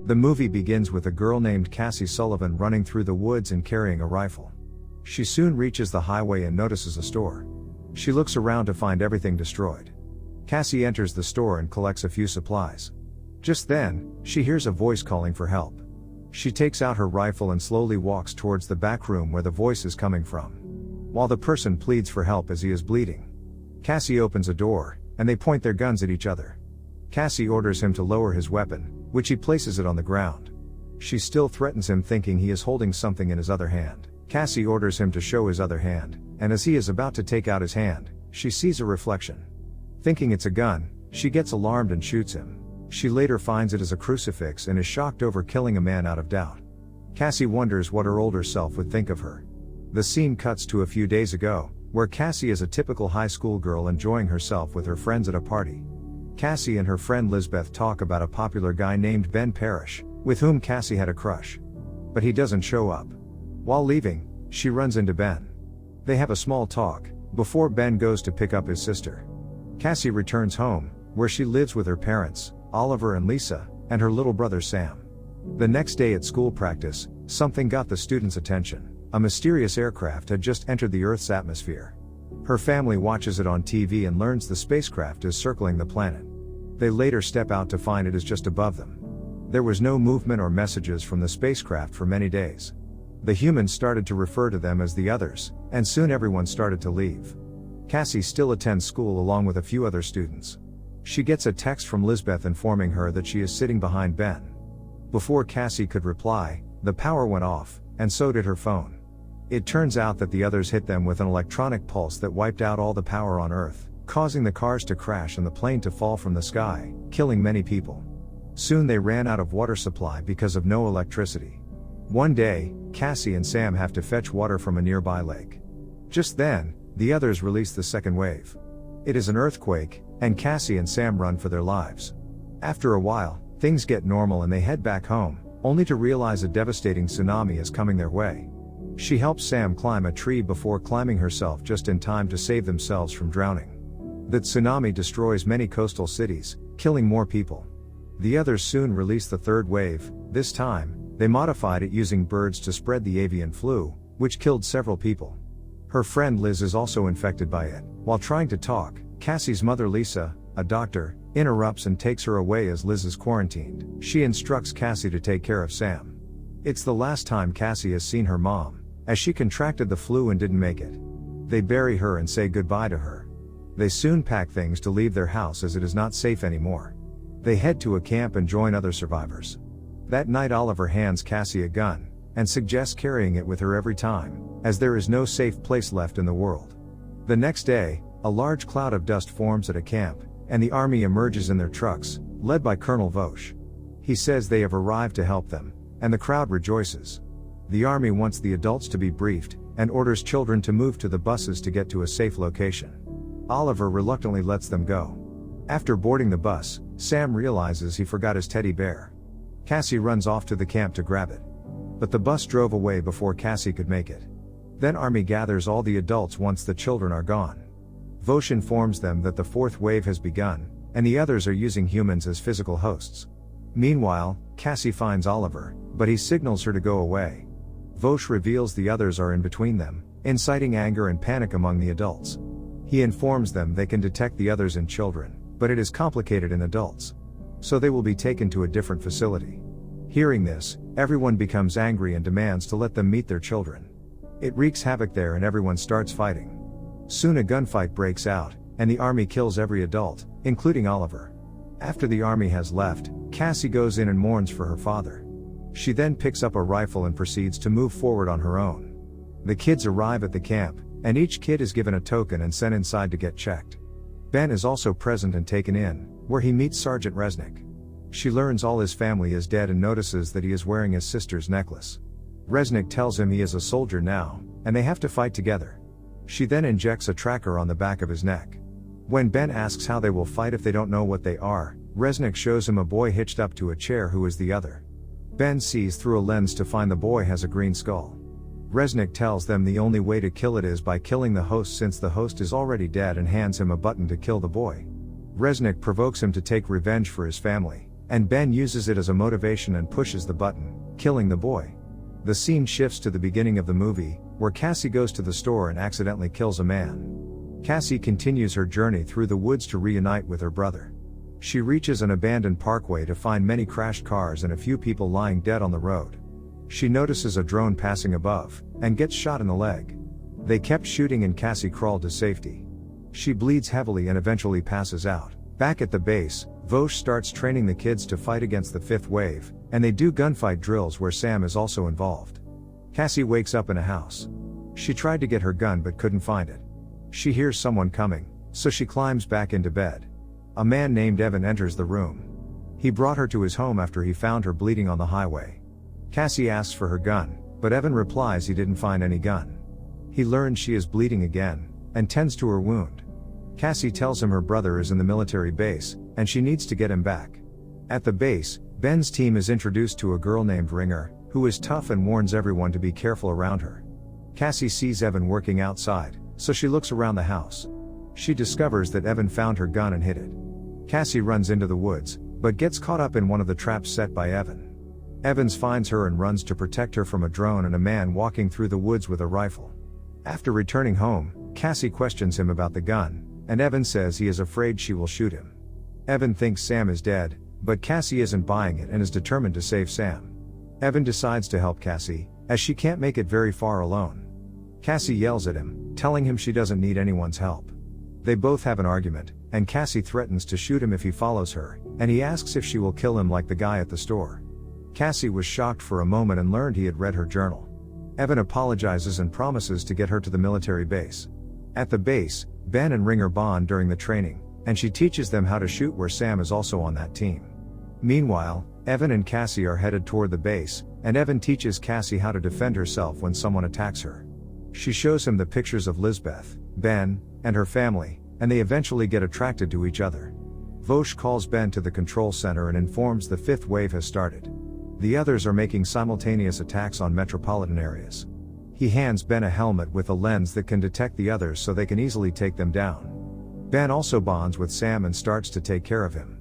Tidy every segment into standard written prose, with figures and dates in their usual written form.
The movie begins with a girl named Cassie Sullivan running through the woods and carrying a rifle. She soon reaches the highway and notices a store. She looks around to find everything destroyed. Cassie enters the store and collects a few supplies. Just then, she hears a voice calling for help. She takes out her rifle and slowly walks towards the back room where the voice is coming from, while the person pleads for help as he is bleeding. Cassie opens a door, and they point their guns at each other. Cassie orders him to lower his weapon, which he places it on the ground. She still threatens him, thinking he is holding something in his other hand. Cassie orders him to show his other hand, and as he is about to take out his hand, she sees a reflection. Thinking it's a gun, she gets alarmed and shoots him. She later finds it as a crucifix and is shocked over killing a man out of doubt. Cassie wonders what her older self would think of her. The scene cuts to a few days ago, where Cassie is a typical high school girl enjoying herself with her friends at a party. Cassie and her friend Lisbeth talk about a popular guy named Ben Parrish, with whom Cassie had a crush. But he doesn't show up. While leaving, she runs into Ben. They have a small talk, before Ben goes to pick up his sister. Cassie returns home, where she lives with her parents, Oliver and Lisa, and her little brother Sam. The next day at school practice, something got the students' attention. A mysterious aircraft had just entered the Earth's atmosphere. Her family watches it on TV and learns the spacecraft is circling the planet. They later step out to find it is just above them. There was no movement or messages from the spacecraft for many days. The humans started to refer to them as the others, and soon everyone started to leave. Cassie still attends school along with a few other students. She gets a text from Lisbeth informing her that she is sitting behind Ben. Before Cassie could reply, the power went off, and so did her phone. It turns out that the others hit them with an electronic pulse that wiped out all the power on Earth, causing the cars to crash and the plane to fall from the sky, killing many people. Soon they ran out of water supply because of no electricity. One day, Cassie and Sam have to fetch water from a nearby lake. Just then, the others release the second wave. It is an earthquake, and Cassie and Sam run for their lives. After a while, things get normal and they head back home, only to realize a devastating tsunami is coming their way. She helps Sam climb a tree before climbing herself just in time to save themselves from drowning. The tsunami destroys many coastal cities, killing more people. The others soon release the third wave. This time, they modified it using birds to spread the avian flu, which killed several people. Her friend Liz is also infected by it. While trying to talk, Cassie's mother Lisa, a doctor, interrupts and takes her away as Liz is quarantined. She instructs Cassie to take care of Sam. It's the last time Cassie has seen her mom, as she contracted the flu and didn't make it. They bury her and say goodbye to her. They soon pack things to leave their house as it is not safe anymore. They head to a camp and join other survivors. That night Oliver hands Cassie a gun, and suggests carrying it with her every time, as there is no safe place left in the world. The next day, a large cloud of dust forms at a camp, and the army emerges in their trucks, led by Colonel Vosch. He says they have arrived to help them, and the crowd rejoices. The army wants the adults to be briefed, and orders children to move to the buses to get to a safe location. Oliver reluctantly lets them go. After boarding the bus, Sam realizes he forgot his teddy bear. Cassie runs off to the camp to grab it. But the bus drove away before Cassie could make it. Then army gathers all the adults once the children are gone. Vosch informs them that the fourth wave has begun, and the others are using humans as physical hosts. Meanwhile, Cassie finds Oliver, but he signals her to go away. Vosch reveals the others are in between them, inciting anger and panic among the adults. He informs them they can detect the others in children, but it is complicated in adults. So they will be taken to a different facility. Hearing this, everyone becomes angry and demands to let them meet their children. It wreaks havoc there and everyone starts fighting. Soon a gunfight breaks out, and the army kills every adult, including Oliver. After the army has left, Cassie goes in and mourns for her father. She then picks up a rifle and proceeds to move forward on her own. The kids arrive at the camp, and each kid is given a token and sent inside to get checked. Ben is also present and taken in, where he meets Sergeant Resnick. She learns all his family is dead and notices that he is wearing his sister's necklace. Resnick tells him he is a soldier now, and they have to fight together. She then injects a tracker on the back of his neck. When Ben asks how they will fight if they don't know what they are, Resnick shows him a boy hitched up to a chair who is the other. Ben sees through a lens to find the boy has a green skull. Resnick tells them the only way to kill it is by killing the host since the host is already dead and hands him a button to kill the boy. Resnick provokes him to take revenge for his family, and Ben uses it as a motivation and pushes the button, killing the boy. The scene shifts to the beginning of the movie, where Cassie goes to the store and accidentally kills a man. Cassie continues her journey through the woods to reunite with her brother. She reaches an abandoned parkway to find many crashed cars and a few people lying dead on the road. She notices a drone passing above, and gets shot in the leg. They kept shooting and Cassie crawled to safety. She bleeds heavily and eventually passes out. Back at the base, Vosh starts training the kids to fight against the fifth wave, and they do gunfight drills where Sam is also involved. Cassie wakes up in a house. She tried to get her gun but couldn't find it. She hears someone coming, so she climbs back into bed. A man named Evan enters the room. He brought her to his home after he found her bleeding on the highway. Cassie asks for her gun, but Evan replies he didn't find any gun. He learns she is bleeding again, and tends to her wound. Cassie tells him her brother is in the military base, and she needs to get him back. At the base, Ben's team is introduced to a girl named Ringer, who is tough and warns everyone to be careful around her. Cassie sees Evan working outside, so she looks around the house. She discovers that Evan found her gun and hid it. Cassie runs into the woods, but gets caught up in one of the traps set by Evan. Evans finds her and runs to protect her from a drone and a man walking through the woods with a rifle. After returning home, Cassie questions him about the gun, and Evan says he is afraid she will shoot him. Evan thinks Sam is dead, but Cassie isn't buying it and is determined to save Sam. Evan decides to help Cassie, as she can't make it very far alone. Cassie yells at him, telling him she doesn't need anyone's help. They both have an argument, and Cassie threatens to shoot him if he follows her, and he asks if she will kill him like the guy at the store. Cassie was shocked for a moment and learned he had read her journal. Evan apologizes and promises to get her to the military base. At the base, Ben and Ringer bond during the training, and she teaches them how to shoot where Sam is also on that team. Meanwhile, Evan and Cassie are headed toward the base, and Evan teaches Cassie how to defend herself when someone attacks her. She shows him the pictures of Lisbeth, Ben, and her family, and they eventually get attracted to each other. Vosh calls Ben to the control center and informs the fifth wave has started. The others are making simultaneous attacks on metropolitan areas. He hands Ben a helmet with a lens that can detect the others so they can easily take them down. Ben also bonds with Sam and starts to take care of him.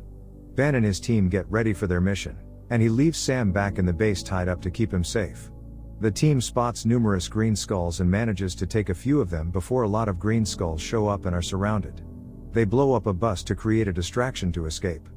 Ben and his team get ready for their mission, and he leaves Sam back in the base tied up to keep him safe. The team spots numerous green skulls and manages to take a few of them before a lot of green skulls show up and are surrounded. They blow up a bus to create a distraction to escape.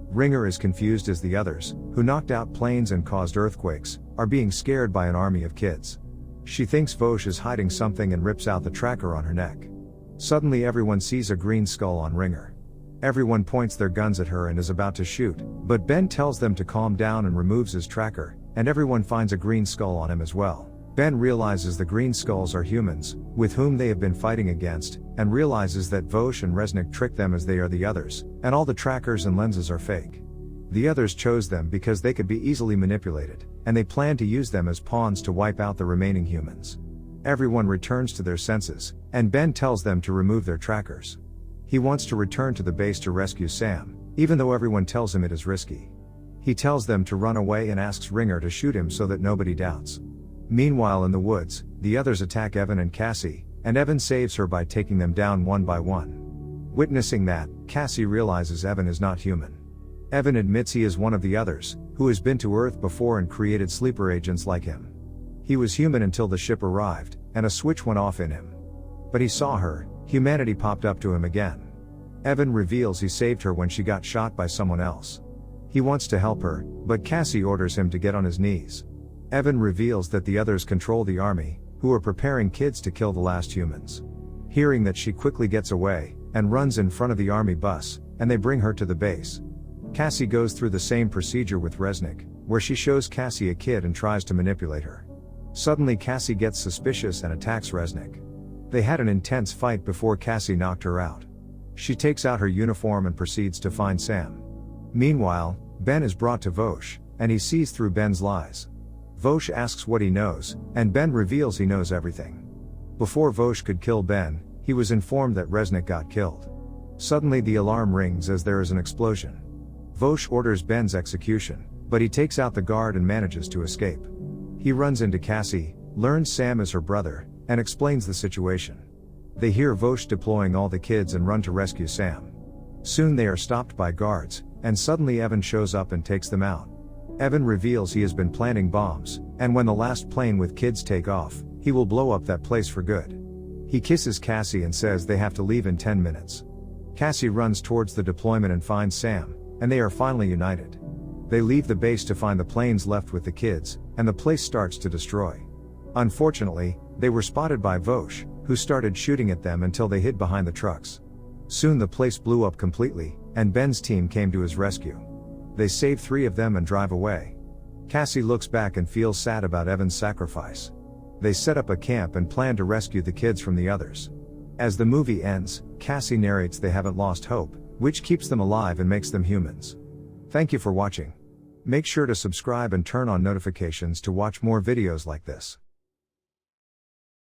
Ringer is confused as the others, who knocked out planes and caused earthquakes, are being scared by an army of kids. She thinks Vosh is hiding something and rips out the tracker on her neck. Suddenly everyone sees a green skull on Ringer. Everyone points their guns at her and is about to shoot, but Ben tells them to calm down and removes his tracker, and everyone finds a green skull on him as well. Ben realizes the green skulls are humans, with whom they have been fighting against, and realizes that Vosh and Resnick tricked them as they are the others, and all the trackers and lenses are fake. The others chose them because they could be easily manipulated, and they plan to use them as pawns to wipe out the remaining humans. Everyone returns to their senses, and Ben tells them to remove their trackers. He wants to return to the base to rescue Sam, even though everyone tells him it is risky. He tells them to run away and asks Ringer to shoot him so that nobody doubts. Meanwhile in the woods, the others attack Evan and Cassie, and Evan saves her by taking them down one by one. Witnessing that, Cassie realizes Evan is not human. Evan admits he is one of the others, who has been to Earth before and created sleeper agents like him. He was human until the ship arrived, and a switch went off in him. But he saw her, humanity popped up to him again. Evan reveals he saved her when she got shot by someone else. He wants to help her, but Cassie orders him to get on his knees. Evan reveals that the others control the army, who are preparing kids to kill the last humans. Hearing that, she quickly gets away, and runs in front of the army bus, and they bring her to the base. Cassie goes through the same procedure with Resnick, where she shows Cassie a kid and tries to manipulate her. Suddenly Cassie gets suspicious and attacks Resnick. They had an intense fight before Cassie knocked her out. She takes out her uniform and proceeds to find Sam. Meanwhile, Ben is brought to Vosh, and he sees through Ben's lies. Vosh asks what he knows, and Ben reveals he knows everything. Before Vosh could kill Ben, he was informed that Resnick got killed. Suddenly the alarm rings as there is an explosion. Vosh orders Ben's execution, but he takes out the guard and manages to escape. He runs into Cassie, learns Sam is her brother, and explains the situation. They hear Vosh deploying all the kids and run to rescue Sam. Soon they are stopped by guards, and suddenly Evan shows up and takes them out. Evan reveals he has been planting bombs, and when the last plane with kids take off, he will blow up that place for good. He kisses Cassie and says they have to leave in 10 minutes. Cassie runs towards the deployment and finds Sam, and they are finally united. They leave the base to find the planes left with the kids, and the place starts to destroy. Unfortunately, they were spotted by Vosh, who started shooting at them until they hid behind the trucks. Soon the place blew up completely, and Ben's team came to his rescue. They save 3 of them and drive away. Cassie looks back and feels sad about Evan's sacrifice. They set up a camp and plan to rescue the kids from the others. As the movie ends, Cassie narrates they haven't lost hope, which keeps them alive and makes them humans. Thank you for watching. Make sure to subscribe and turn on notifications to watch more videos like this.